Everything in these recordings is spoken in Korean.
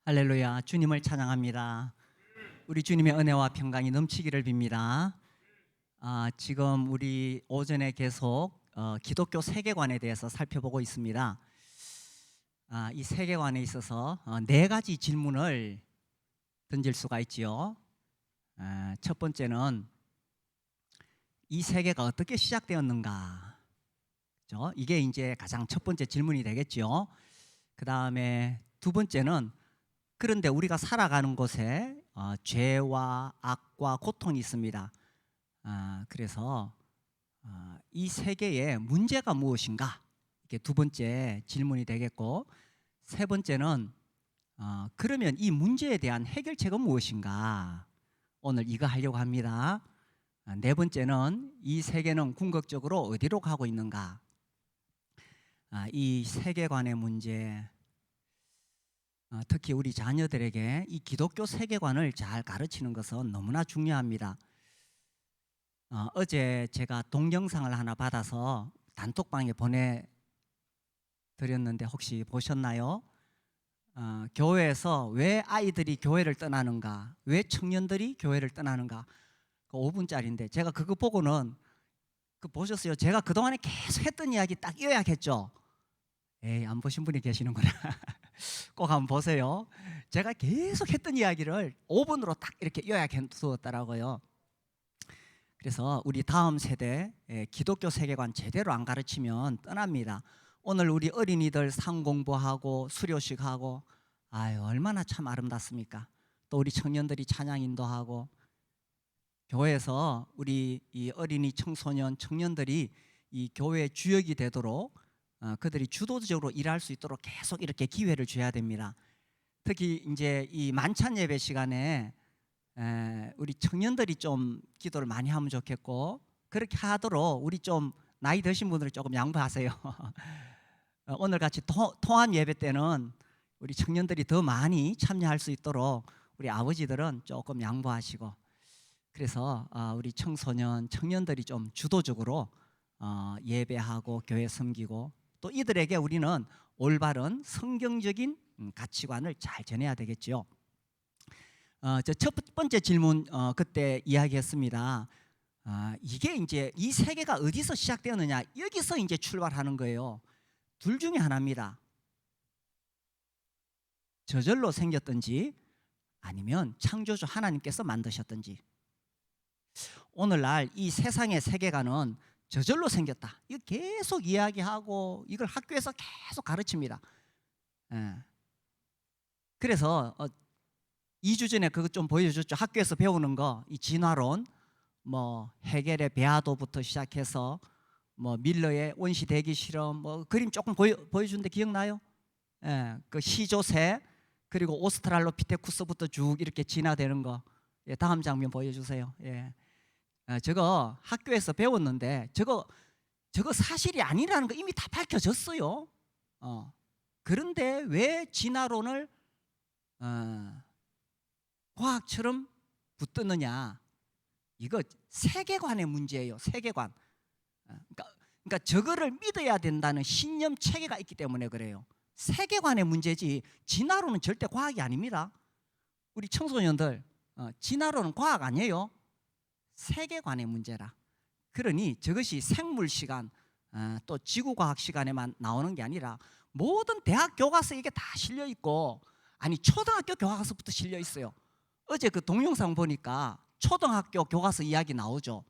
할렐루야, 주님을 찬양합니다. 우리 주님의 은혜와 평강이 넘치기를 빕니다. 지금 우리 오전에 계속 기독교 세계관에 대해서 살펴보고 있습니다. 이 세계관에 있어서 네 가지 질문을 던질 수가 있지요. 첫 번째는 이 세계가 어떻게 시작되었는가? 그렇죠? 이게 이제 가장 첫 번째 질문이 되겠죠. 그 다음에 두 번째는 그런데 우리가 살아가는 곳에 죄와 악과 고통이 있습니다. 그래서 이 세계의 문제가 무엇인가? 이게 두 번째 질문이 되겠고, 세 번째는 그러면 이 문제에 대한 해결책은 무엇인가? 오늘 이거 하려고 합니다. 네 번째는 이 세계는 궁극적으로 어디로 가고 있는가? 이 세계관의 문제, 특히 우리 자녀들에게 이 기독교 세계관을 잘 가르치는 것은 너무나 중요합니다. 어제 제가 동영상을 하나 받아서 단톡방에 보내드렸는데 혹시 보셨나요? 교회에서 왜 아이들이 교회를 떠나는가, 왜 청년들이 교회를 떠나는가, 그 5분짜리인데 제가 그거 보고는 보셨어요? 제가 그동안에 계속 했던 이야기 딱 요약했죠. 에이, 안 보신 분이 계시는구나. 꼭 한번 보세요. 제가 계속 했던 이야기를 5분으로 딱 이렇게 요약해 두었더라고요. 그래서 우리 다음 세대 기독교 세계관 제대로 안 가르치면 떠납니다. 오늘 우리 어린이들 상공부하고 수료식하고 얼마나 참 아름답습니까? 또 우리 청년들이 찬양 인도하고 교회에서 우리 이 어린이 청소년 청년들이 이 교회의 주역이 되도록 그들이 주도적으로 일할 수 있도록 계속 이렇게 기회를 줘야 됩니다. 특히 이제 이 만찬 예배 시간에 우리 청년들이 좀 기도를 많이 하면 좋겠고, 그렇게 하도록 우리 좀 나이 드신 분들은 조금 양보하세요. 오늘 같이 통합 예배 때는 우리 청년들이 더 많이 참여할 수 있도록 우리 아버지들은 조금 양보하시고, 그래서 우리 청소년 청년들이 좀 주도적으로 예배하고 교회 섬기고, 또 이들에게 우리는 올바른 성경적인 가치관을 잘 전해야 되겠죠. 첫 번째 질문 그때 이야기했습니다. 이게 이제 이 세계가 어디서 시작되었느냐, 여기서 이제 출발하는 거예요. 둘 중에 하나입니다. 저절로 생겼든지 아니면 창조주 하나님께서 만드셨든지. 오늘날 이 세상의 세계관은 저절로 생겼다. 이거 계속 이야기하고 이걸 학교에서 계속 가르칩니다. 그래서 2주 전에 그거 좀 보여줬죠. 학교에서 배우는 거, 이 진화론, 뭐 헤겔의 배아도부터 시작해서 뭐 밀러의 원시 대기 실험, 뭐 그림 조금 보여준데 기억나요? 그 시조새 그리고 오스트랄로피테쿠스부터 쭉 이렇게 진화되는 거. 다음 장면 보여주세요. 저거 학교에서 배웠는데 저거 사실이 아니라는 거 이미 다 밝혀졌어요. 그런데 왜 진화론을 과학처럼 붙드느냐? 이거 세계관의 문제예요. 세계관. 그러니까 저거를 믿어야 된다는 신념 체계가 있기 때문에 그래요. 세계관의 문제지 진화론은 절대 과학이 아닙니다. 우리 청소년들, 진화론은 과학 아니에요. 세계관의 문제라. 그러니 저것이 생물 시간, 또 지구과학 시간에만 나오는 게 아니라 모든 대학 교과서에 이게 다 실려 있고, 아니 초등학교 교과서부터 실려 있어요. 어제 그 동영상 보니까 초등학교 교과서 이야기 나오죠.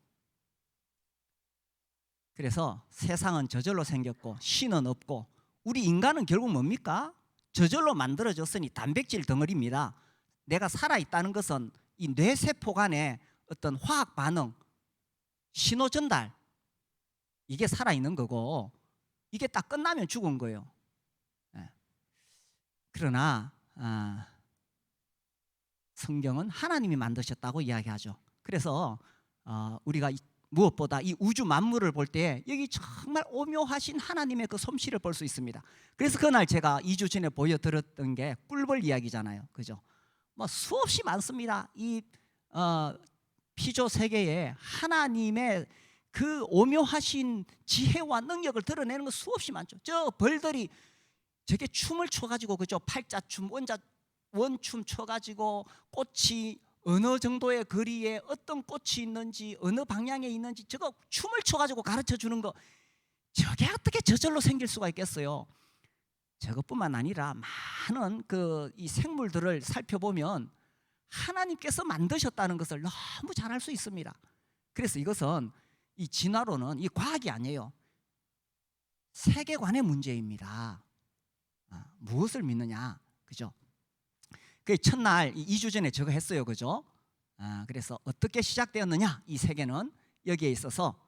그래서 세상은 저절로 생겼고 신은 없고, 우리 인간은 결국 뭡니까? 저절로 만들어졌으니 단백질 덩어리입니다. 내가 살아있다는 것은 이 뇌세포 간의 어떤 화학 반응, 신호 전달, 이게 살아있는 거고, 이게 딱 끝나면 죽은 거예요. 그러나 성경은 하나님이 만드셨다고 이야기하죠. 그래서 우리가 무엇보다 이 우주 만물을 볼 때 여기 정말 오묘하신 하나님의 그 솜씨를 볼 수 있습니다. 그래서 그날 제가 2주 전에 보여드렸던 게 꿀벌 이야기잖아요. 그죠? 뭐 수없이 많습니다. 이 피조 세계에 하나님의 그 오묘하신 지혜와 능력을 드러내는 거 수없이 많죠. 저 벌들이 저게 춤을 춰가지고, 그죠? 팔자춤, 원춤 쳐가지고 꽃이 어느 정도의 거리에 어떤 꽃이 있는지 어느 방향에 있는지 저거 춤을 춰가지고 가르쳐 주는 거, 저게 어떻게 저절로 생길 수가 있겠어요? 저것뿐만 아니라 많은 이 생물들을 살펴보면 하나님께서 만드셨다는 것을 너무 잘 알 수 있습니다. 그래서 이것은 이 진화론은 이 과학이 아니에요. 세계관의 문제입니다. 무엇을 믿느냐, 그죠? 그 첫날 2주 전에 저거 했어요, 그죠? 그래서 어떻게 시작되었느냐, 이 세계는 여기에 있어서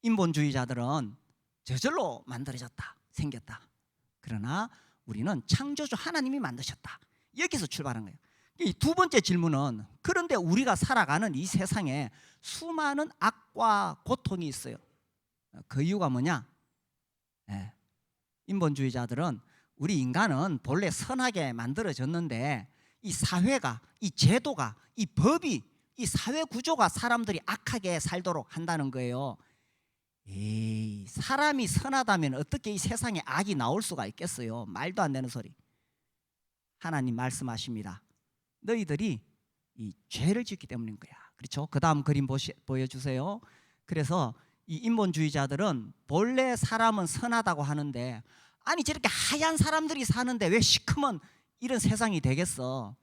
인본주의자들은 저절로 만들어졌다, 생겼다. 그러나 우리는 창조주 하나님이 만드셨다. 여기서 출발한 거예요. 이 두 번째 질문은, 그런데 우리가 살아가는 이 세상에 수많은 악과 고통이 있어요. 그 이유가 뭐냐? 인본주의자들은 우리 인간은 본래 선하게 만들어졌는데 이 사회가, 이 제도가, 이 법이, 이 사회 구조가 사람들이 악하게 살도록 한다는 거예요. 에이, 사람이 선하다면 어떻게 이 세상에 악이 나올 수가 있겠어요? 말도 안 되는 소리. 하나님 말씀하십니다. 너희들이 이 죄를 짓기 때문인 거야. 그렇죠? 그 다음 그림 보여주세요. 그래서 이 인본주의자들은 본래 사람은 선하다고 하는데, 아니 저렇게 하얀 사람들이 사는데 왜 시커먼 이런 세상이 되겠어?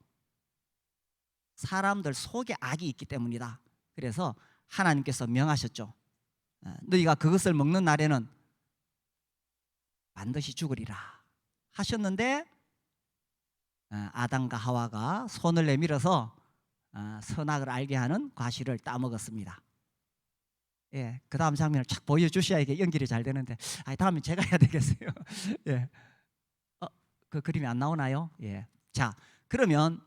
사람들 속에 악이 있기 때문이다. 그래서 하나님께서 명하셨죠. 너희가 그것을 먹는 날에는 반드시 죽으리라 하셨는데, 아담과 하와가 손을 내밀어서 선악을 알게 하는 과실을 따먹었습니다. 예, 그 다음 장면을 쫙 보여주셔야 이게 연결이 잘 되는데, 다음에 제가 해야 되겠어요. 예, 그 그림이 안 나오나요? 예, 자, 그러면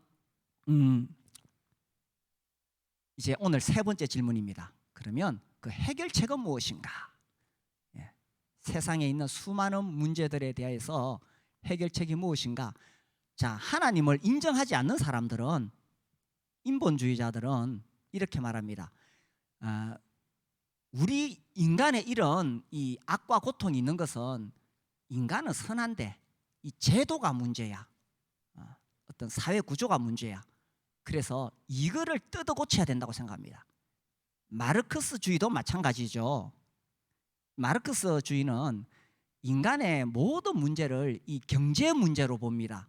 이제 오늘 세 번째 질문입니다. 그러면 그 해결책은 무엇인가? 예, 세상에 있는 수많은 문제들에 대해서 해결책이 무엇인가? 자, 하나님을 인정하지 않는 사람들은, 인본주의자들은 이렇게 말합니다. 우리 인간의 이런 이 악과 고통이 있는 것은 인간은 선한데 이 제도가 문제야. 어떤 사회 구조가 문제야. 그래서 이거를 뜯어 고쳐야 된다고 생각합니다. 마르크스주의도 마찬가지죠. 마르크스주의는 인간의 모든 문제를 이 경제 문제로 봅니다.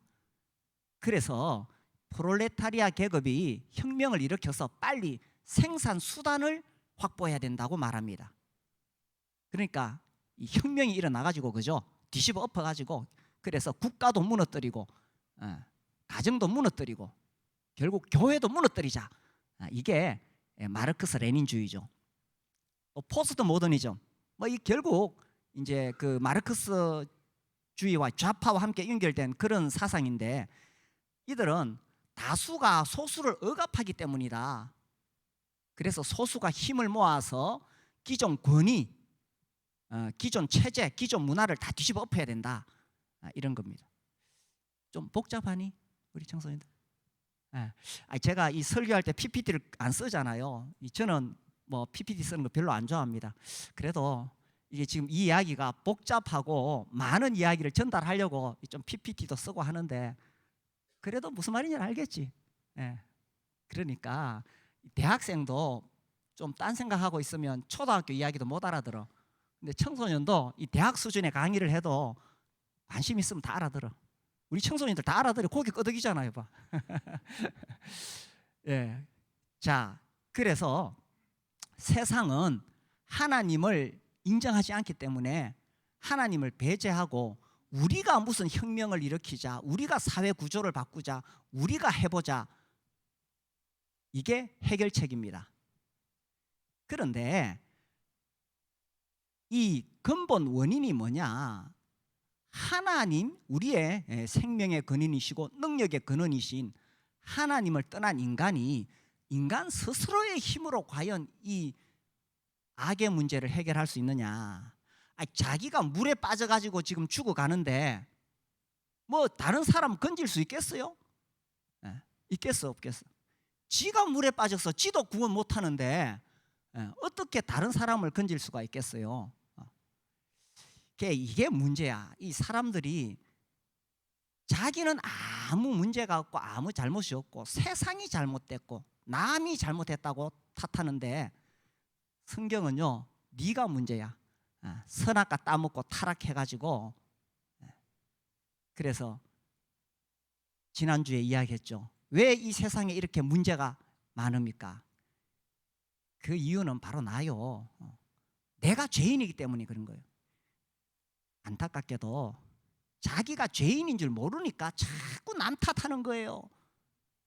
그래서 프롤레타리아 계급이 혁명을 일으켜서 빨리 생산 수단을 확보해야 된다고 말합니다. 그러니까 이 혁명이 일어나가지고, 그죠? 뒤집어 엎어가지고, 그래서 국가도 무너뜨리고, 가정도 무너뜨리고, 결국 교회도 무너뜨리자. 이게 마르크스 레닌주의죠. 포스트 모더니즘, 이 결국 이제 그 마르크스주의와 좌파와 함께 연결된 그런 사상인데, 이들은 다수가 소수를 억압하기 때문이다. 그래서 소수가 힘을 모아서 기존 권위, 기존 체제, 기존 문화를 다 뒤집어 엎어야 된다. 이런 겁니다. 좀 복잡하니 우리 청소년들? 제가 이 설교할 때 PPT를 안 쓰잖아요. 저는 뭐 PPT 쓰는 거 별로 안 좋아합니다. 그래도 이게 지금 이 이야기가 복잡하고 많은 이야기를 전달하려고 좀 PPT도 쓰고 하는데, 그래도 무슨 말인지 알겠지. 그러니까 대학생도 좀 딴 생각하고 있으면 초등학교 이야기도 못 알아들어. 근데 청소년도 이 대학 수준의 강의를 해도 관심 있으면 다 알아들어. 우리 청소년들 다 알아들어. 고개 끄덕이잖아요, 봐. 예. 자, 그래서 세상은 하나님을 인정하지 않기 때문에 하나님을 배제하고, 우리가 무슨 혁명을 일으키자, 우리가 사회 구조를 바꾸자, 우리가 해보자, 이게 해결책입니다. 그런데 이 근본 원인이 뭐냐? 하나님, 우리의 생명의 근원이시고 능력의 근원이신 하나님을 떠난 인간이 인간 스스로의 힘으로 과연 이 악의 문제를 해결할 수 있느냐? 자기가 물에 빠져가지고 지금 죽어가는데 뭐 다른 사람 건질 수 있겠어요? 있겠어, 없겠어? 지가 물에 빠져서 지도 구원 못하는데 어떻게 다른 사람을 건질 수가 있겠어요? 이게 문제야. 이 사람들이 자기는 아무 문제가 없고 아무 잘못이 없고 세상이 잘못됐고 남이 잘못했다고 탓하는데, 성경은요, 네가 문제야. 선악과 따먹고 타락해가지고. 그래서 지난주에 이야기했죠. 왜 이 세상에 이렇게 문제가 많습니까? 그 이유는 바로 나요. 내가 죄인이기 때문에 그런 거예요. 안타깝게도 자기가 죄인인 줄 모르니까 자꾸 남 탓하는 거예요.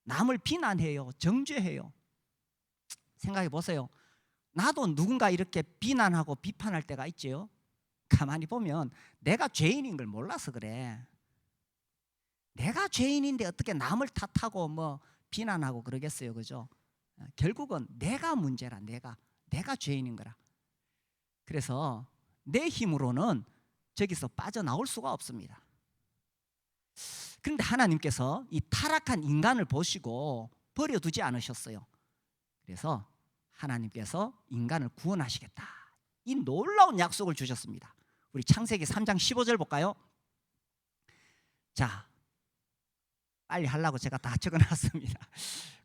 남을 비난해요. 정죄해요. 생각해 보세요. 나도 누군가 이렇게 비난하고 비판할 때가 있지요. 가만히 보면 내가 죄인인 걸 몰라서 그래. 내가 죄인인데 어떻게 남을 탓하고 뭐 비난하고 그러겠어요, 그죠? 결국은 내가 문제라. 내가 죄인인 거라. 그래서 내 힘으로는 저기서 빠져나올 수가 없습니다. 그런데 하나님께서 이 타락한 인간을 보시고 버려두지 않으셨어요. 그래서 하나님께서 인간을 구원하시겠다, 이 놀라운 약속을 주셨습니다. 우리 창세기 3장 15절 볼까요? 자, 빨리 하려고 제가 다 적어놨습니다.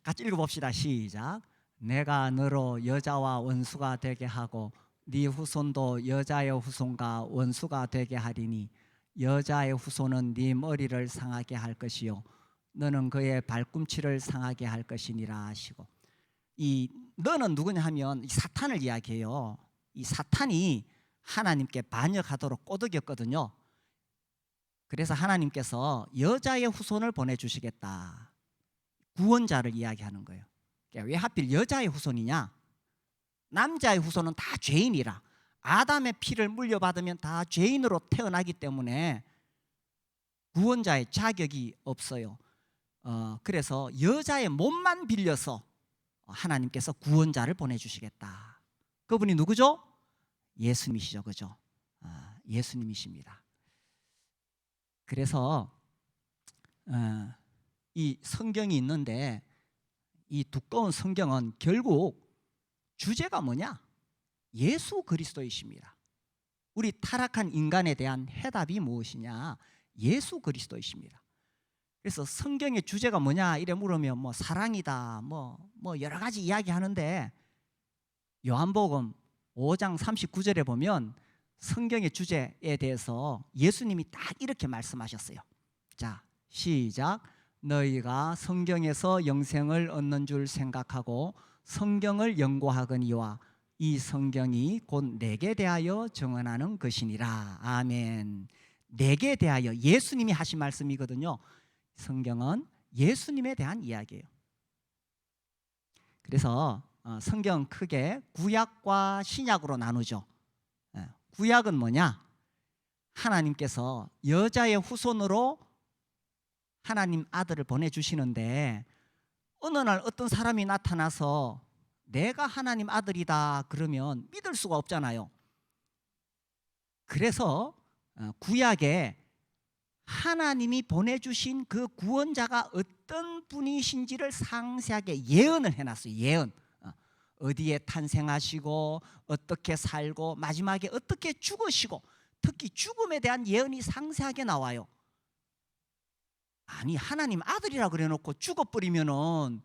같이 읽어봅시다. 시작. 내가 너로 여자와 원수가 되게 하고 네 후손도 여자의 후손과 원수가 되게 하리니 여자의 후손은 네 머리를 상하게 할 것이요 너는 그의 발꿈치를 상하게 할 것이니라 하시고, 이 너는 누구냐 하면 이 사탄을 이야기해요. 이 사탄이 하나님께 반역하도록 꼬드겼거든요. 그래서 하나님께서 여자의 후손을 보내주시겠다, 구원자를 이야기하는 거예요. 왜 하필 여자의 후손이냐? 남자의 후손은 다 죄인이라, 아담의 피를 물려받으면 다 죄인으로 태어나기 때문에 구원자의 자격이 없어요. 그래서 여자의 몸만 빌려서 하나님께서 구원자를 보내주시겠다. 그분이 누구죠? 예수님이시죠, 그죠? 예수님이십니다. 그래서 이 성경이 있는데, 이 두꺼운 성경은 결국 주제가 뭐냐? 예수 그리스도이십니다. 우리 타락한 인간에 대한 해답이 무엇이냐? 예수 그리스도이십니다. 그래서 성경의 주제가 뭐냐 이래 물으면 뭐 사랑이다, 뭐 여러 가지 이야기하는데, 요한복음 5장 39절에 보면 성경의 주제에 대해서 예수님이 딱 이렇게 말씀하셨어요. 자, 시작. 너희가 성경에서 영생을 얻는 줄 생각하고 성경을 연구하거니와 이 성경이 곧 내게 대하여 증언하는 것이니라. 아멘. 내게 대하여, 예수님이 하신 말씀이거든요. 성경은 예수님에 대한 이야기예요. 그래서 성경 크게 구약과 신약으로 나누죠. 구약은 뭐냐? 하나님께서 여자의 후손으로 하나님 아들을 보내주시는데, 어느 날 어떤 사람이 나타나서 내가 하나님 아들이다 그러면 믿을 수가 없잖아요. 그래서 구약에 하나님이 보내주신 그 구원자가 어떤 분이신지를 상세하게 예언을 해놨어요. 예언. 어디에 탄생하시고 어떻게 살고 마지막에 어떻게 죽으시고, 특히 죽음에 대한 예언이 상세하게 나와요. 아니, 하나님 아들이라 그래놓고 죽어버리면은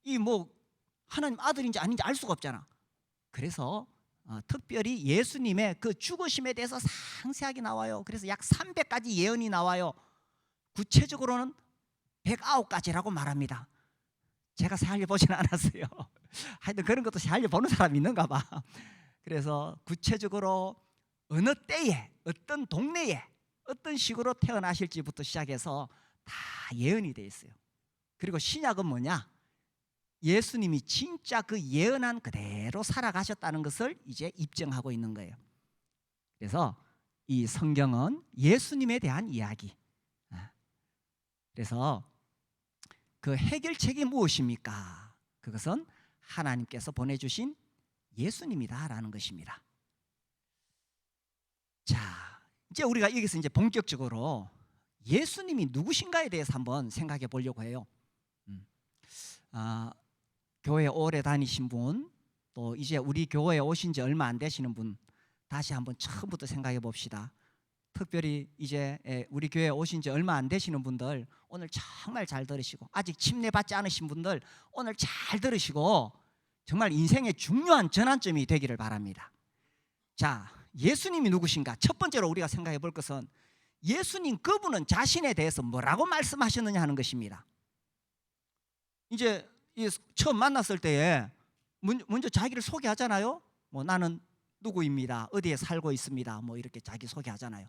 이 뭐 하나님 아들인지 아닌지 알 수가 없잖아. 그래서 특별히 예수님의 그 죽으심에 대해서 상세하게 나와요. 그래서 약 300가지 예언이 나와요. 구체적으로는 109가지라고 말합니다. 제가 살려보지는 않았어요. 하여튼 그런 것도 살려보는 사람이 있는가 봐. 그래서 구체적으로 어느 때에 어떤 동네에 어떤 식으로 태어나실지부터 시작해서 다 예언이 돼 있어요. 그리고 신약은 뭐냐? 예수님이 진짜 그 예언한 그대로 살아가셨다는 것을 이제 입증하고 있는 거예요. 그래서 이 성경은 예수님에 대한 이야기. 그래서 그 해결책이 무엇입니까? 그것은 하나님께서 보내주신 예수님이다라는 것입니다. 자, 이제 우리가 여기서 이제 본격적으로 예수님이 누구신가에 대해서 한번 생각해 보려고 해요. 교회 오래 다니신 분, 또 이제 우리 교회에 오신 지 얼마 안 되시는 분, 다시 한번 처음부터 생각해 봅시다. 특별히 이제 우리 교회 오신 지 얼마 안 되시는 분들 오늘 정말 잘 들으시고, 아직 침례받지 않으신 분들 오늘 잘 들으시고 정말 인생의 중요한 전환점이 되기를 바랍니다. 자, 예수님이 누구신가? 첫 번째로 우리가 생각해 볼 것은 예수님 그분은 자신에 대해서 뭐라고 말씀하셨느냐 하는 것입니다. 이제 처음 만났을 때에 먼저 자기를 소개하잖아요. 뭐 나는 누구입니다. 어디에 살고 있습니다. 뭐 이렇게 자기 소개하잖아요.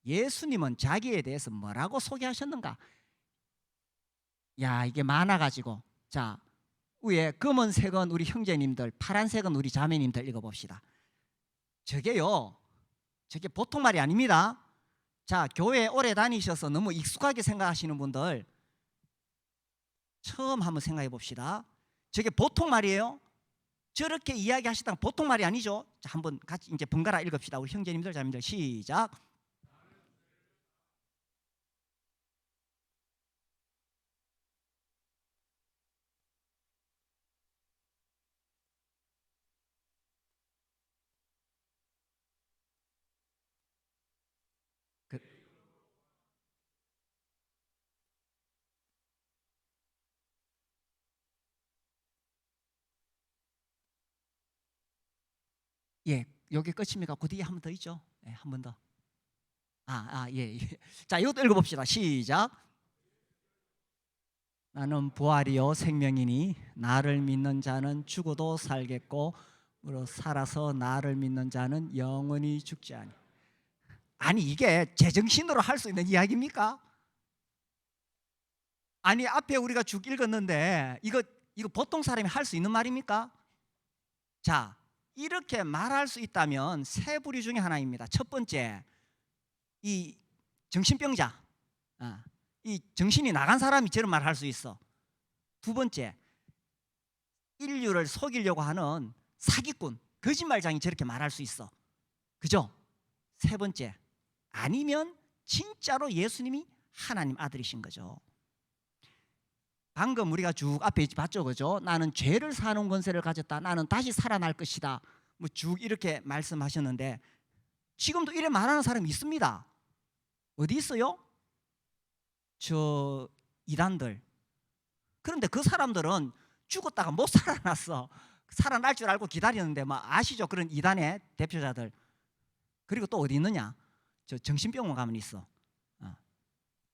예수님은 자기에 대해서 뭐라고 소개하셨는가? 야, 이게 많아가지고, 자, 위에 검은색은 우리 형제님들, 파란색은 우리 자매님들 읽어봅시다. 저게 보통 말이 아닙니다. 자, 교회 오래 다니셔서 너무 익숙하게 생각하시는 분들 처음 한번 생각해 봅시다. 저게 보통 말이에요. 저렇게 이야기하시다가 보통 말이 아니죠. 자, 한번 같이 이제 번갈아 읽읍시다. 우리 형제님들, 자매님들 시작. 그, 예, 여기 끝입니까? 그 뒤에 한 번 더 있죠. 예, 한 번 더. 예, 예. 자, 이것도 읽어봅시다. 시작. 나는 부활이요 생명이니 나를 믿는 자는 죽어도 살겠고 살아서 나를 믿는 자는 영원히 죽지 아니. 아니, 이게 제정신으로 할 수 있는 이야기입니까? 아니, 앞에 우리가 쭉 읽었는데 이거 보통 사람이 할 수 있는 말입니까? 자, 이렇게 말할 수 있다면 세 부류 중에 하나입니다. 첫 번째, 이 정신병자, 이 정신이 나간 사람이 저런 말 할 수 있어. 두 번째, 인류를 속이려고 하는 사기꾼, 거짓말장이 저렇게 말할 수 있어. 그죠? 세 번째, 아니면 진짜로 예수님이 하나님 아들이신 거죠. 방금 우리가 쭉 앞에 봤죠, 그죠? 나는 죄를 사는 권세를 가졌다. 나는 다시 살아날 것이다. 뭐 쭉 이렇게 말씀하셨는데 지금도 이래 말하는 사람이 있습니다. 어디 있어요? 저 이단들. 그런데 그 사람들은 죽었다가 못 살아났어. 살아날 줄 알고 기다리는데 막 아시죠? 그런 이단의 대표자들. 그리고 또 어디 있느냐? 저 정신병원 가면 있어.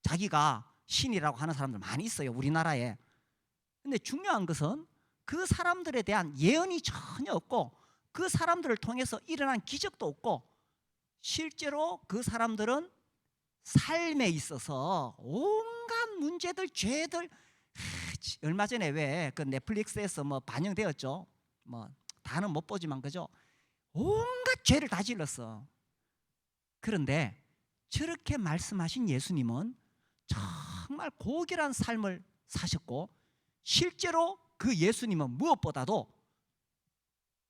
자기가 신이라고 하는 사람들 많이 있어요, 우리나라에. 근데 중요한 것은 그 사람들에 대한 예언이 전혀 없고 그 사람들을 통해서 일어난 기적도 없고 실제로 그 사람들은 삶에 있어서 온갖 문제들, 죄들, 얼마 전에 왜 그 넷플릭스에서 뭐 반영되었죠. 뭐 다는 못 보지만 그죠? 온갖 죄를 다 질렀어. 그런데 저렇게 말씀하신 예수님은 정말 고결한 삶을 사셨고 실제로 그 예수님은 무엇보다도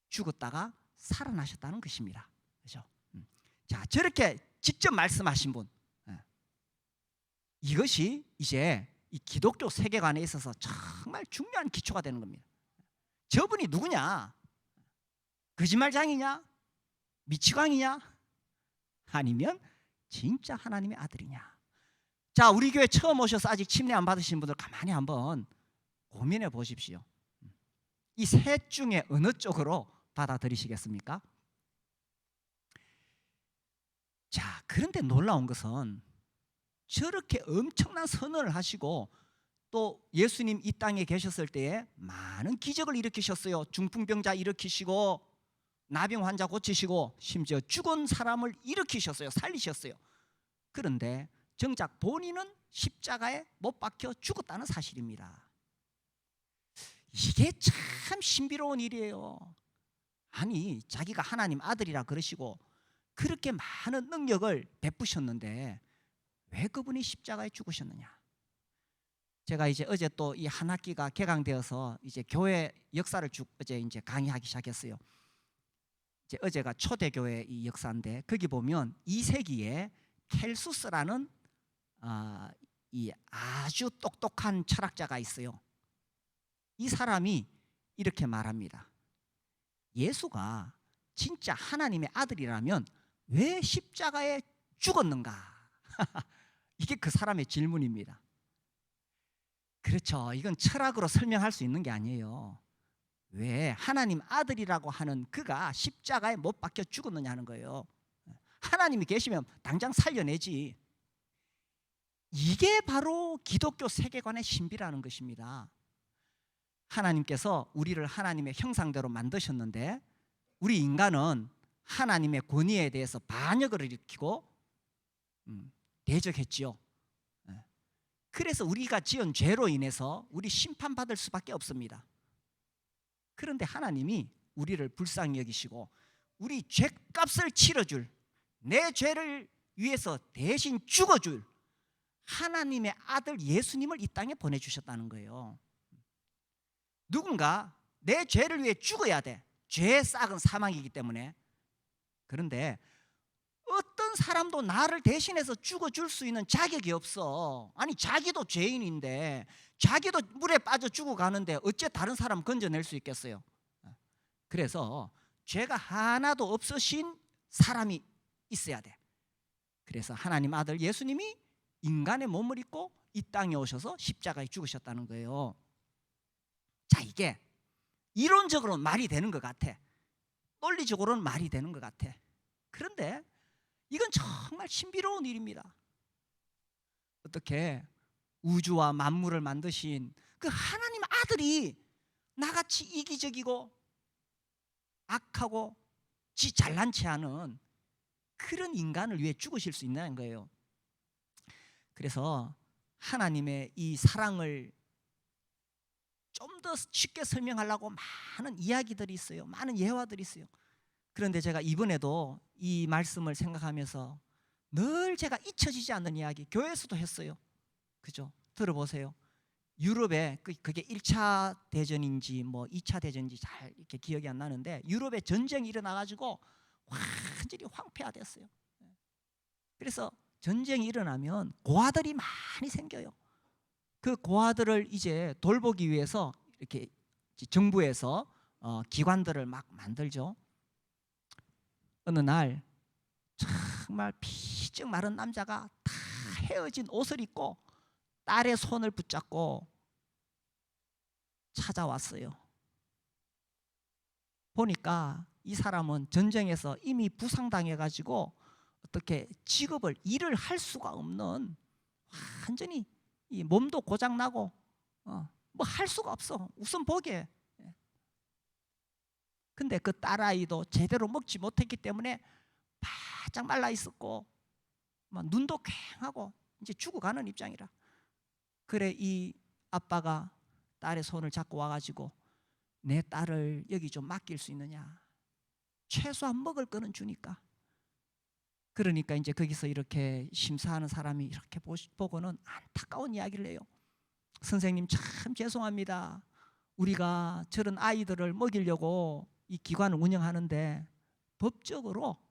죽었다가 살아나셨다는 것입니다. 그렇죠? 자, 저렇게 직접 말씀하신 분, 이것이 이제 이 기독교 세계관에 있어서 정말 중요한 기초가 되는 겁니다. 저분이 누구냐? 거짓말장이냐? 미치광이냐? 아니면 진짜 하나님의 아들이냐? 자, 우리 교회 처음 오셔서 아직 침례 안 받으신 분들 가만히 한번 고민해 보십시오. 이 셋 중에 어느 쪽으로 받아들이시겠습니까? 자, 그런데 놀라운 것은 저렇게 엄청난 선언을 하시고 또 예수님 이 땅에 계셨을 때에 많은 기적을 일으키셨어요. 중풍병자 일으키시고 나병 환자 고치시고 심지어 죽은 사람을 일으키셨어요. 살리셨어요. 그런데 정작 본인은 십자가에 못 박혀 죽었다는 사실입니다. 이게 참 신비로운 일이에요. 아니, 자기가 하나님 아들이라 그러시고 그렇게 많은 능력을 베푸셨는데 왜 그분이 십자가에 죽으셨느냐? 제가 이제 어제 또 이 한 학기가 개강되어서 이제 교회 역사를 쭉 어제 이제 강의하기 시작했어요. 이제 어제가 초대교회 이 역사인데 거기 보면 2세기에 켈수스라는 이 아주 똑똑한 철학자가 있어요. 이 사람이 이렇게 말합니다. 예수가 진짜 하나님의 아들이라면 왜 십자가에 죽었는가? 이게 그 사람의 질문입니다. 그렇죠. 이건 철학으로 설명할 수 있는 게 아니에요. 왜 하나님 아들이라고 하는 그가 십자가에 못 박혀 죽었느냐 하는 거예요. 하나님이 계시면 당장 살려내지. 이게 바로 기독교 세계관의 신비라는 것입니다. 하나님께서 우리를 하나님의 형상대로 만드셨는데 우리 인간은 하나님의 권위에 대해서 반역을 일으키고 대적했지요. 그래서 우리가 지은 죄로 인해서 우리 심판받을 수밖에 없습니다. 그런데 하나님이 우리를 불쌍히 여기시고 우리 죄값을 치러줄, 내 죄를 위해서 대신 죽어줄 하나님의 아들 예수님을 이 땅에 보내주셨다는 거예요. 누군가 내 죄를 위해 죽어야 돼. 죄의 싹은 사망이기 때문에. 그런데 어떤 사람도 나를 대신해서 죽어줄 수 있는 자격이 없어. 아니 자기도 죄인인데 자기도 물에 빠져 죽어가는데 어째 다른 사람 건져낼 수 있겠어요? 그래서 죄가 하나도 없으신 사람이 있어야 돼. 그래서 하나님 아들 예수님이 인간의 몸을 입고 이 땅에 오셔서 십자가에 죽으셨다는 거예요. 자, 이게 이론적으로는 말이 되는 것 같아. 논리적으로는 말이 되는 것 같아. 그런데 이건 정말 신비로운 일입니다. 어떻게 우주와 만물을 만드신 그 하나님 아들이 나같이 이기적이고 악하고 지 잘난 체 하는 그런 인간을 위해 죽으실 수 있는 거예요. 그래서 하나님의 이 사랑을 좀 더 쉽게 설명하려고 많은 이야기들이 있어요. 많은 예화들이 있어요. 그런데 제가 이번에도 이 말씀을 생각하면서 늘 제가 잊혀지지 않는 이야기, 교회에서도 했어요. 그죠? 들어보세요. 유럽에 그게 1차 대전인지 뭐 2차 대전인지 잘 이렇게 기억이 안 나는데 유럽에 전쟁이 일어나가지고 완전히 황폐화됐어요. 그래서 전쟁이 일어나면 고아들이 많이 생겨요. 그 고아들을 이제 돌보기 위해서 이렇게 정부에서 기관들을 막 만들죠. 어느 날 정말 피쩍 마른 남자가 다 헤어진 옷을 입고 딸의 손을 붙잡고 찾아왔어요. 보니까 이 사람은 전쟁에서 이미 부상당해가지고 어떻게 직업을 일을 할 수가 없는 완전히 이 몸도 고장나고 뭐 할 수가 없어. 웃음 보게. 근데 그 딸아이도 제대로 먹지 못했기 때문에 바짝 말라 있었고 막 눈도 퀭하고 이제 죽어가는 입장이라. 그래 이 아빠가 딸의 손을 잡고 와가지고 내 딸을 여기 좀 맡길 수 있느냐. 최소한 먹을 거는 주니까. 그러니까 이제 거기서 이렇게 심사하는 사람이 이렇게 보고는 안타까운 이야기를 해요. 선생님 참 죄송합니다. 우리가 저런 아이들을 먹이려고 이 기관을 운영하는데 법적으로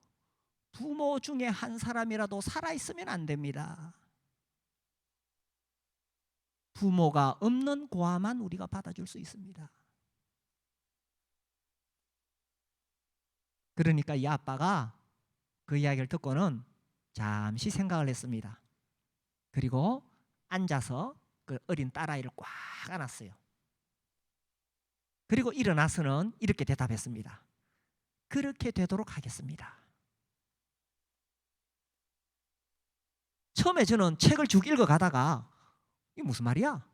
부모 중에 한 사람이라도 살아있으면 안 됩니다. 부모가 없는 고아만 우리가 받아줄 수 있습니다. 그러니까 이 아빠가 그 이야기를 듣고는 잠시 생각을 했습니다. 그리고 앉아서 그 어린 딸아이를 꽉 안았어요. 그리고 일어나서는 이렇게 대답했습니다. 그렇게 되도록 하겠습니다. 처음에 저는 책을 쭉 읽어가다가 이게 무슨 말이야?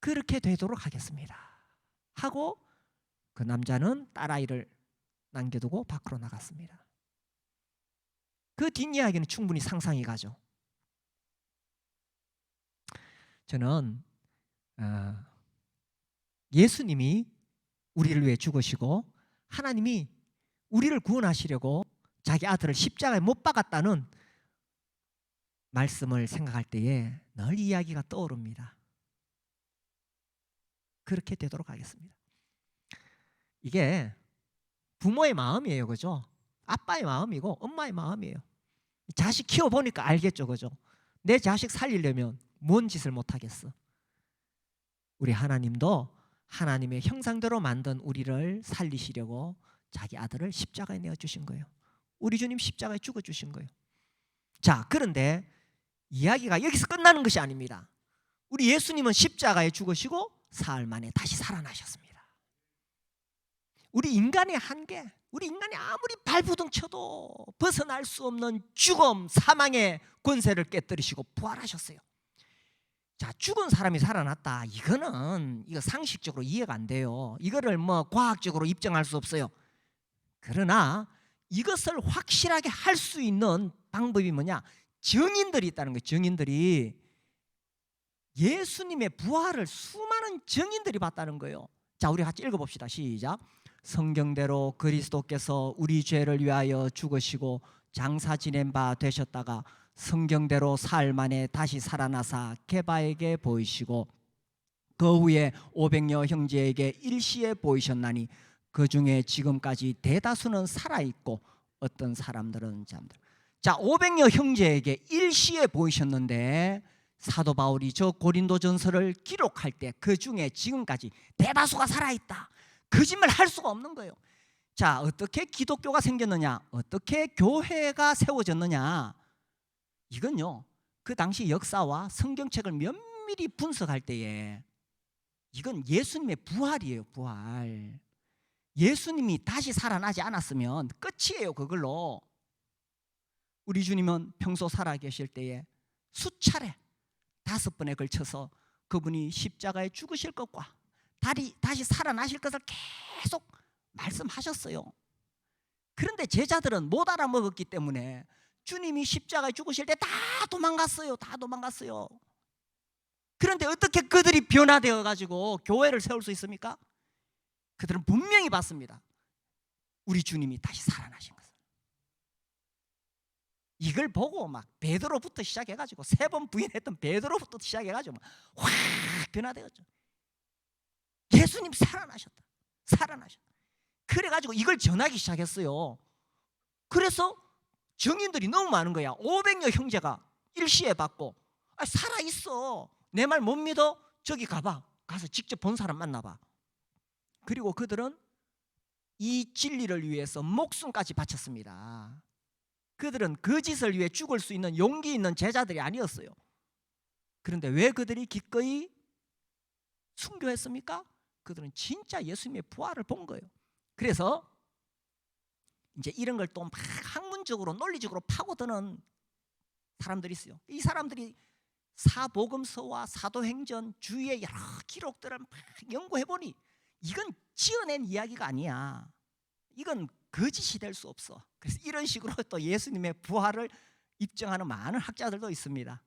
그렇게 되도록 하겠습니다 하고 그 남자는 딸아이를 남겨두고 밖으로 나갔습니다. 그 뒷이야기는 충분히 상상이 가죠. 저는 예수님이 우리를 위해 죽으시고 하나님이 우리를 구원하시려고 자기 아들을 십자가에 못 박았다는 말씀을 생각할 때에 늘 이야기가 떠오릅니다. 그렇게 되도록 하겠습니다. 이게 부모의 마음이에요. 그죠? 아빠의 마음이고 엄마의 마음이에요. 자식 키워보니까 알겠죠. 그죠? 내 자식 살리려면 뭔 짓을 못하겠어. 우리 하나님도 하나님의 형상대로 만든 우리를 살리시려고 자기 아들을 십자가에 내어주신 거예요. 우리 주님 십자가에 죽어주신 거예요. 자, 그런데 이야기가 여기서 끝나는 것이 아닙니다. 우리 예수님은 십자가에 죽으시고 사흘 만에 다시 살아나셨습니다. 우리 인간의 한계, 우리 인간이 아무리 발부둥 쳐도 벗어날 수 없는 죽음, 사망의 권세를 깨뜨리시고 부활하셨어요. 자, 죽은 사람이 살아났다. 이거 상식적으로 이해가 안 돼요. 이거를 과학적으로 입증할 수 없어요. 그러나 이것을 확실하게 할 수 있는 방법이 뭐냐? 증인들이 있다는 거예요. 증인들이 예수님의 부활을 수많은 증인들이 봤다는 거예요. 자, 우리 같이 읽어봅시다. 시작. 성경대로 그리스도께서 우리 죄를 위하여 죽으시고 장사 지낸 바 되셨다가 성경대로 사흘 만에 다시 살아나사 게바에게 보이시고 그 후에 500여 형제에게 일시에 보이셨나니 그 중에 지금까지 대다수는 살아있고 어떤 사람들은 잠들. 자, 500여 형제에게 일시에 보이셨는데 사도 바울이 저 고린도전서를 기록할 때 그 중에 지금까지 대다수가 살아있다. 거짓말 할 수가 없는 거예요. 자, 어떻게 기독교가 생겼느냐? 어떻게 교회가 세워졌느냐? 이건요, 그 당시 역사와 성경책을 면밀히 분석할 때에 이건 예수님의 부활이에요. 부활. 예수님이 다시 살아나지 않았으면 끝이에요. 그걸로. 우리 주님은 평소 살아계실 때에 수차례 5번에 걸쳐서 그분이 십자가에 죽으실 것과 다시 살아나실 것을 계속 말씀하셨어요. 그런데 제자들은 못 알아먹었기 때문에 주님이 십자가에 죽으실 때 다 도망갔어요. 다 도망갔어요. 그런데 어떻게 그들이 변화되어 가지고 교회를 세울 수 있습니까? 그들은 분명히 봤습니다. 우리 주님이 다시 살아나신 것을. 이걸 보고 막 베드로부터 시작해가지고 3번 부인했던 베드로부터 시작해가지고 확 변화되었죠. 예수님 살아나셨다. 살아나셨다. 그래가지고 이걸 전하기 시작했어요. 그래서 증인들이 너무 많은 거야. 500여 형제가 일시에 받고 살아있어. 내 말 못 믿어? 저기 가봐. 가서 직접 본 사람 만나봐. 그리고 그들은 이 진리를 위해서 목숨까지 바쳤습니다. 그들은 그 짓을 위해 죽을 수 있는 용기 있는 제자들이 아니었어요. 그런데 왜 그들이 기꺼이 순교했습니까? 그들은 진짜 예수님의 부활을 본 거예요. 그래서 이제 이런 걸 또 막 학문적으로 논리적으로 파고드는 사람들이 있어요. 이 사람들이 사복음서와 사도행전 주위의 여러 기록들을 막 연구해보니 이건 지어낸 이야기가 아니야. 이건 거짓이 될 수 없어. 그래서 이런 식으로 또 예수님의 부활을 입증하는 많은 학자들도 있습니다.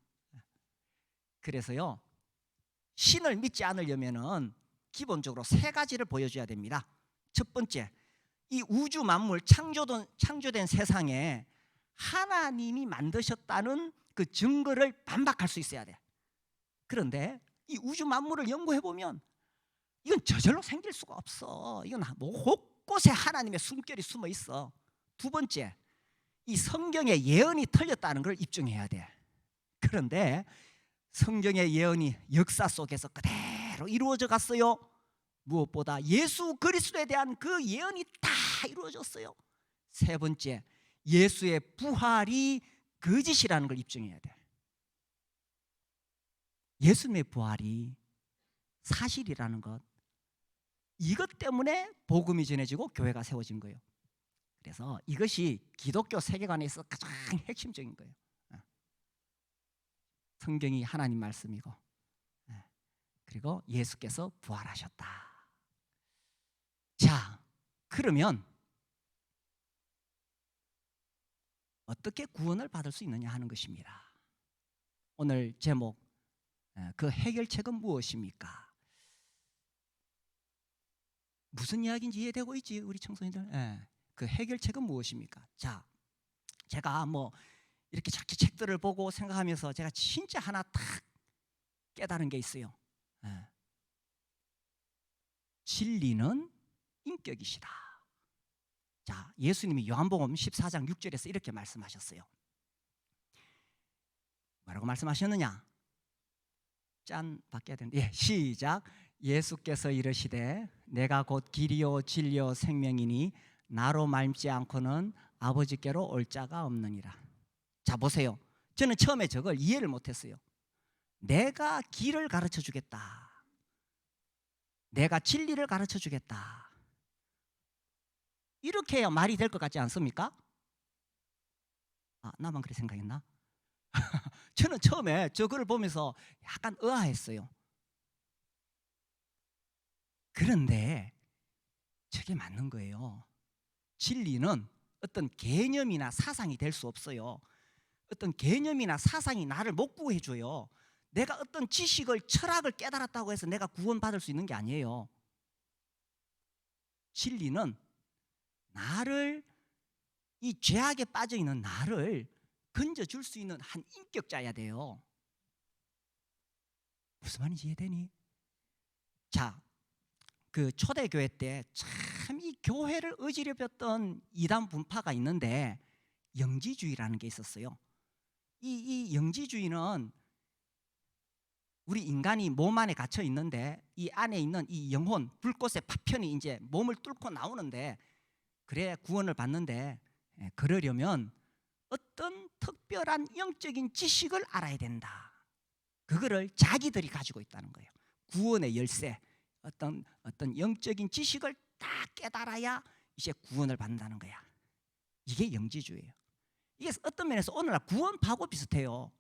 그래서요, 신을 믿지 않으려면은 기본적으로 3가지를 보여줘야 됩니다. 첫 번째, 이 우주 만물 창조된 세상에 하나님이 만드셨다는 그 증거를 반박할 수 있어야 돼. 그런데 이 우주 만물을 연구해 보면 이건 저절로 생길 수가 없어. 이건 곳곳에 하나님의 숨결이 숨어 있어. 두 번째, 이 성경의 예언이 틀렸다는 걸 입증해야 돼. 그런데 성경의 예언이 역사 속에서 그대로 이루어져 갔어요. 무엇보다 예수 그리스도에 대한 그 예언이 다 이루어졌어요. 세 번째, 예수의 부활이 거짓이라는 걸 입증해야 돼. 예수님의 부활이 사실이라는 것, 이것 때문에 복음이 전해지고 교회가 세워진 거예요. 그래서 이것이 기독교 세계관에서 가장 핵심적인 거예요. 성경이 하나님 말씀이고, 그리고 예수께서 부활하셨다. 자, 그러면 어떻게 구원을 받을 수 있느냐 하는 것입니다. 오늘 제목, 그 해결책은 무엇입니까? 무슨 이야기인지 이해되고 있지, 우리 청소년들? 그 해결책은 무엇입니까? 자, 제가 이렇게 자꾸 책들을 보고 생각하면서 제가 진짜 하나 딱 깨달은 게 있어요. 진리는 인격이시다. 자, 예수님이 요한복음 14장 6절에서 이렇게 말씀하셨어요. 뭐라고 말씀하셨느냐? 짠, 바뀌어야 되는데, 시작. 예수께서 이르시되 내가 곧 길이요 진리요 생명이니 나로 말미암지 않고는 아버지께로 올 자가 없느니라. 자 보세요. 저는 처음에 저걸 이해를 못했어요. 내가 길을 가르쳐 주겠다. 내가 진리를 가르쳐 주겠다. 이렇게 해야 말이 될 것 같지 않습니까? 아, 나만 그렇게 생각했나? 저는 처음에 저걸 보면서 약간 의아했어요. 그런데 저게 맞는 거예요. 진리는 어떤 개념이나 사상이 될 수 없어요. 어떤 개념이나 사상이 나를 못 구해줘요. 내가 어떤 지식을, 철학을 깨달았다고 해서 내가 구원받을 수 있는 게 아니에요. 진리는 나를, 이 죄악에 빠져있는 나를 건져줄 수 있는 한 인격자여야 돼요. 무슨 말인지 이해되니? 자, 그 초대교회 때 참 이 교회를 어지럽혔던 이단 분파가 있는데 영지주의라는 게 있었어요. 이 영지주의는 우리 인간이 몸 안에 갇혀 있는데 이 안에 있는 이 영혼, 불꽃의 파편이 이제 몸을 뚫고 나오는데, 그래 구원을 받는데 그러려면 어떤 특별한 영적인 지식을 알아야 된다. 그거를 자기들이 가지고 있다는 거예요. 구원의 열쇠, 어떤 영적인 지식을 딱 깨달아야 이제 구원을 받는다는 거야. 이게 영지주의예요. 이게 어떤 면에서 오늘날 구원파하고 비슷해요.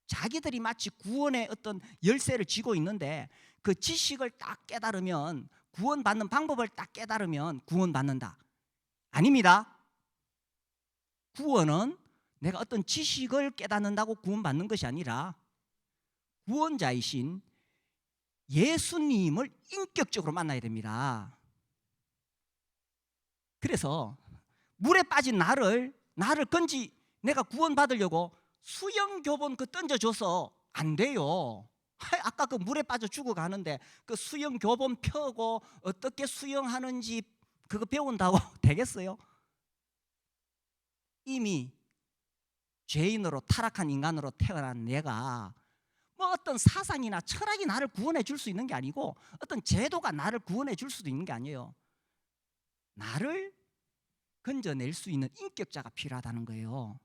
자기들이 마치 구원의 어떤 열쇠를 쥐고 있는데 그 지식을 딱 깨달으면, 구원받는 방법을 딱 깨달으면 구원받는다. 아닙니다. 구원은 내가 어떤 지식을 깨닫는다고 구원받는 것이 아니라 구원자이신 예수님을 인격적으로 만나야 됩니다. 그래서 물에 빠진 나를 내가 구원받으려고 수영교본 그 던져줘서 안 돼요. 아까 그 물에 빠져 죽어가는데 그 수영교본 펴고 어떻게 수영하는지 그거 배운다고 되겠어요? 이미 죄인으로 타락한 인간으로 태어난 내가 뭐 어떤 사상이나 철학이 나를 구원해 줄 수 있는 게 아니고 어떤 제도가 나를 구원해 줄 수도 있는 게 아니에요. 나를 건져낼 수 있는 인격자가 필요하다는 거예요.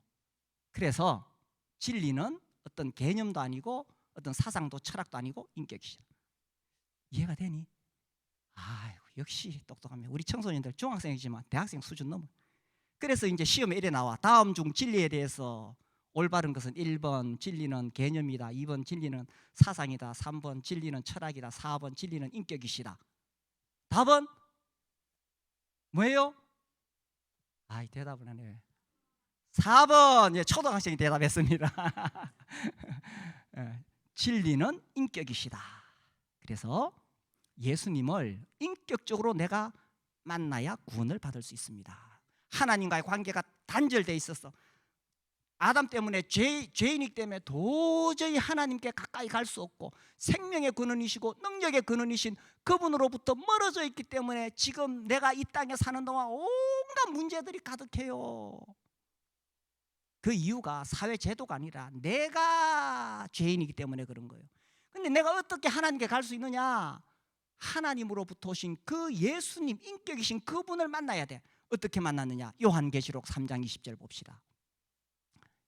그래서 진리는 어떤 개념도 아니고 어떤 사상도 철학도 아니고 인격이시다. 이해가 되니? 아이고, 역시 똑똑하면 우리 청소년들 중학생이지만 대학생 수준 넘어. 그래서 이제 시험에 이래 나와. 다음 중 진리에 대해서 올바른 것은 1번 진리는 개념이다, 2번 진리는 사상이다, 3번 진리는 철학이다, 4번 진리는 인격이시다. 답은 뭐예요? 아이, 대답을 하네. 4번. 예, 초등학생이 대답했습니다. 진리는 인격이시다. 그래서 예수님을 인격적으로 내가 만나야 구원을 받을 수 있습니다. 하나님과의 관계가 단절돼 있어서 아담 때문에 죄인이기 때문에 도저히 하나님께 가까이 갈 수 없고 생명의 근원이시고 능력의 근원이신 그분으로부터 멀어져 있기 때문에 지금 내가 이 땅에 사는 동안 온갖 문제들이 가득해요. 그 이유가 사회 제도가 아니라 내가 죄인이기 때문에 그런 거예요. 근데 내가 어떻게 하나님께 갈 수 있느냐? 하나님으로부터 오신 그 예수님, 인격이신 그분을 만나야 돼. 어떻게 만났느냐? 요한계시록 3장 20절 봅시다.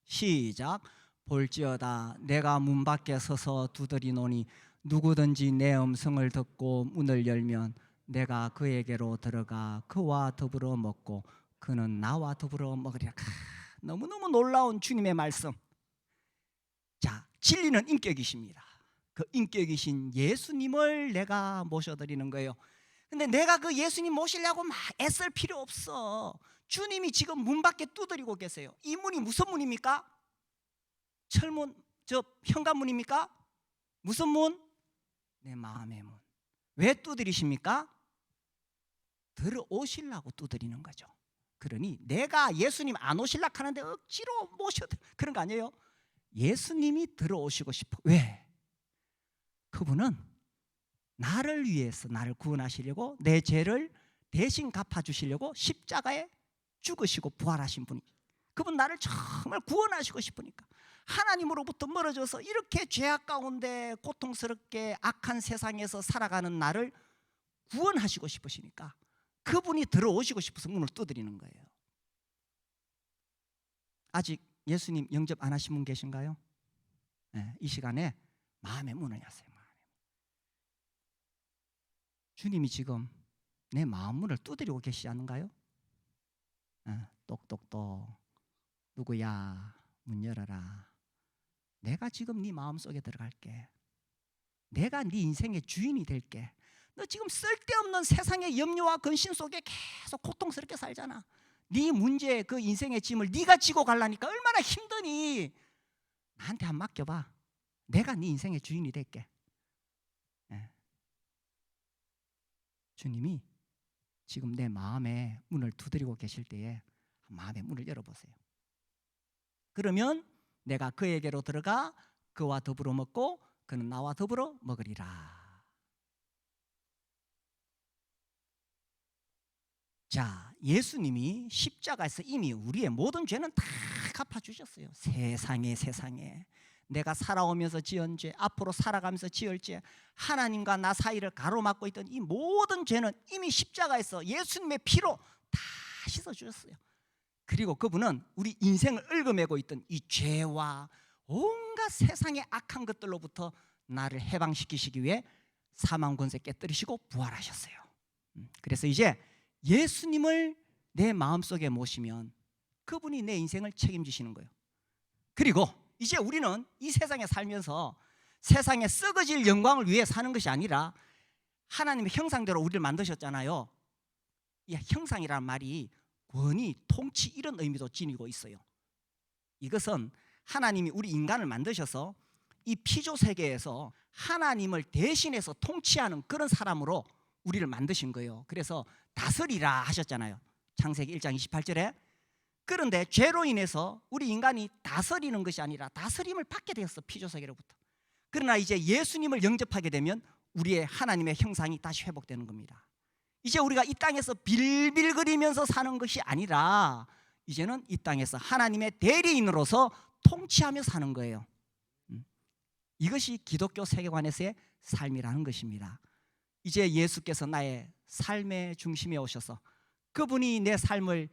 시작. 볼지어다 내가 문 밖에 서서 두드리노니 누구든지 내 음성을 듣고 문을 열면 내가 그에게로 들어가 그와 더불어 먹고 그는 나와 더불어 먹으리라. 너무너무 놀라운 주님의 말씀. 자, 진리는 인격이십니다. 그 인격이신 예수님을 내가 모셔드리는 거예요. 근데 내가 그 예수님 모시려고 막 애쓸 필요 없어. 주님이 지금 문 밖에 두드리고 계세요. 이 문이 무슨 문입니까? 철문, 저 현관문입니까? 무슨 문? 내 마음의 문. 왜 두드리십니까? 들어오시려고 두드리는 거죠. 그러니 내가 예수님 안 오실라 하는데 억지로 모셔도 그런 거 아니에요. 예수님이 들어오시고 싶어. 왜? 그분은 나를 위해서 나를 구원하시려고, 내 죄를 대신 갚아주시려고 십자가에 죽으시고 부활하신 분이, 그분 나를 정말 구원하시고 싶으니까, 하나님으로부터 멀어져서 이렇게 죄악 가운데 고통스럽게 악한 세상에서 살아가는 나를 구원하시고 싶으시니까 그분이 들어오시고 싶어서 문을 두드리는 거예요. 아직 예수님 영접 안 하신 분 계신가요? 네, 이 시간에 마음의 문을 여세요. 주님이 지금 내 마음 문을 두드리고 계시지 않은가요? 똑똑똑 누구야 문 열어라. 내가 지금 네 마음속에 들어갈게. 내가 네 인생의 주인이 될게. 너 지금 쓸데없는 세상의 염려와 근심 속에 계속 고통스럽게 살잖아. 네 문제, 그 인생의 짐을 네가 지고 가려니까 얼마나 힘드니. 나한테 한 맡겨봐. 내가 네 인생의 주인이 될게. 주님이 지금 내 마음에 문을 두드리고 계실 때에 마음의 문을 열어보세요. 그러면 내가 그에게로 들어가 그와 더불어 먹고 그는 나와 더불어 먹으리라. 자, 예수님이 십자가에서 이미 우리의 모든 죄는 다 갚아주셨어요. 세상에 내가 살아오면서 지은 죄, 앞으로 살아가면서 지을 죄, 하나님과 나 사이를 가로막고 있던 이 모든 죄는 이미 십자가에서 예수님의 피로 다 씻어주셨어요. 그리고 그분은 우리 인생을 얽어매고 있던 이 죄와 온갖 세상의 악한 것들로부터 나를 해방시키시기 위해 사망 권세 깨뜨리시고 부활하셨어요. 그래서 이제 예수님을 내 마음속에 모시면 그분이 내 인생을 책임지시는 거예요. 그리고 이제 우리는 이 세상에 살면서 세상에 썩어질 영광을 위해 사는 것이 아니라 하나님의 형상대로 우리를 만드셨잖아요. 이 형상이라는 말이 권위, 통치 이런 의미도 지니고 있어요. 이것은 하나님이 우리 인간을 만드셔서 이 피조 세계에서 하나님을 대신해서 통치하는 그런 사람으로 우리를 만드신 거예요. 그래서 다스리라 하셨잖아요. 창세기 1장 28절에. 그런데 죄로 인해서 우리 인간이 다스리는 것이 아니라 다스림을 받게 되었어, 피조 세계로부터. 그러나 이제 예수님을 영접하게 되면 우리의 하나님의 형상이 다시 회복되는 겁니다. 이제 우리가 이 땅에서 빌빌거리면서 사는 것이 아니라 이제는 이 땅에서 하나님의 대리인으로서 통치하며 사는 거예요. 이것이 기독교 세계관에서의 삶이라는 것입니다. 이제 예수께서 나의 삶의 중심에 오셔서 그분이 내 삶을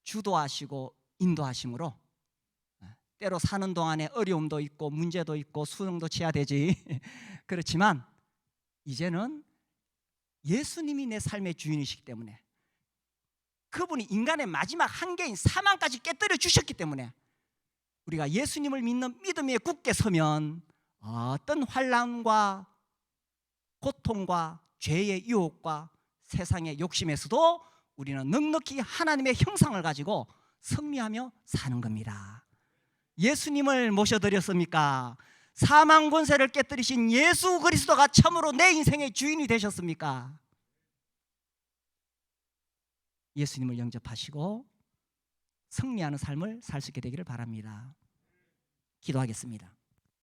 주도하시고 인도하심으로 때로 사는 동안에 어려움도 있고 문제도 있고 수능도 치야 되지. 그렇지만 이제는 예수님이 내 삶의 주인이시기 때문에 그분이 인간의 마지막 한계인 사망까지 깨뜨려 주셨기 때문에 우리가 예수님을 믿는 믿음에 굳게 서면 어떤 환난과 고통과 죄의 유혹과 세상의 욕심에서도 우리는 넉넉히 하나님의 형상을 가지고 승리하며 사는 겁니다. 예수님을 모셔드렸습니까? 사망 권세를 깨뜨리신 예수 그리스도가 참으로 내 인생의 주인이 되셨습니까? 예수님을 영접하시고 승리하는 삶을 살 수 있게 되기를 바랍니다. 기도하겠습니다.